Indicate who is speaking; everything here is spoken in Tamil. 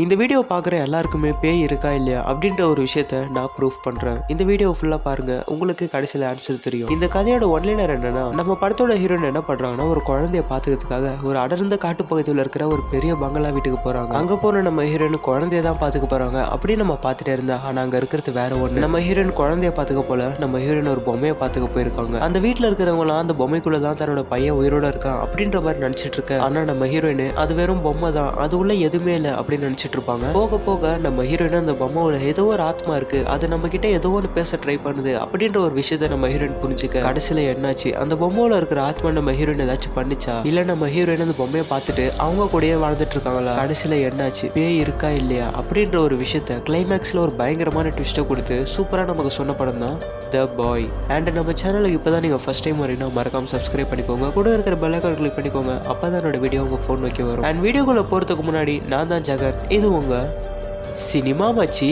Speaker 1: இந்த வீடியோ பார்க்குற எல்லாருக்குமே பேய் இருக்கா இல்லையா அப்படின்ற ஒரு விஷயத்த நான் ப்ரூஃப் பண்ணுறேன். இந்த வீடியோ ஃபுல்லாக பாருங்க, உங்களுக்கு கடைசியில் ஆன்சர் தெரியும். இந்த கதையோட ஒன்லைனர் என்னன்னா, நம்ம படத்தோட ஹீரோயின் என்ன பண்றாங்கன்னா, ஒரு குழந்தைய பார்த்துக்கிறதுக்காக ஒரு அடர்ந்த காட்டுப்பகுதியில் இருக்கிற ஒரு பெரிய பங்களா வீட்டுக்கு போறாங்க. அங்க போன நம்ம ஹீரோயின் குழந்தைய தான் பார்த்துக்க போறாங்க அப்படின்னு நம்ம பார்த்துட்டே இருந்தா, ஆனா அங்க இருக்கிறது வேற ஒன்று. நம்ம ஹீரோயின் குழந்தைய பார்த்துக்க போல, நம்ம ஹீரோயின் ஒரு பொம்மையை பார்த்துக்க போயிருக்காங்க. அந்த வீட்டில் இருக்கிறவங்களாம் அந்த பொம்மைக்குள்ள தான் தன்னோட பையன் உயிரோட இருக்கான் அப்படின்ற மாதிரி நினைச்சிட்டு இருக்க. ஆனா நம்ம ஹீரோயின் அது வெறும் பொம்மை தான், அது உள்ள எதுவுமே இல்லை அப்படின்னு நினைச்சிட்டு இருப்பாங்க. போக போக நம்ம ஹீரோயின் அந்த பொம்மையில ஏதோ ஒரு ஆத்மா இருக்கு, அது நம்ம கிட்ட ஏதோ ஒன்று பேச ட்ரை பண்ணுது அப்படின்ற ஒரு விஷயத்த நம்ம ஹீரோயின் புரிஞ்சுக்க. கடைசியில என்னாச்சு, அந்த பொம்மையில இருக்கிற ஆத்மா நம்ம ஹீரோயின் ஏதாச்சும் பண்ணிச்சா, இல்ல நம்ம ஹீரோயின் அந்த பொம்மையை பார்த்துட்டு அவங்க கூடயே வாழ்ந்துட்டு இருக்காங்களா, கடைசியில என்னாச்சு, பேய் இருக்கா இல்லையா அப்படின்ற ஒரு விஷயத்த கிளைமேக்ஸ்ல ஒரு பயங்கரமான ட்விஸ்ட்டை கொடுத்து சூப்பரா நமக்கு சொன்ன படம் தான் த பாய். அண்ட் நம்ம சேனலுக்கு இப்போதான் நீங்கள் ஃபர்ஸ்ட் டைம் வரீங்கன்னா மறக்காம சப்ஸ்கிரைப் பண்ணிக்கோங்க, கூட இருக்கிற பெல் ஐகான் கிளிக் பண்ணிக்கோங்க, அப்பதான் என்னோட வீடியோ உங்க ஃபோன் நோக்கி வரும். அண்ட் வீடியோக்குள்ள போறதுக்கு முன்னாடி நான் தான் ஜெகன், இது உங்க சினிமா மச்சி.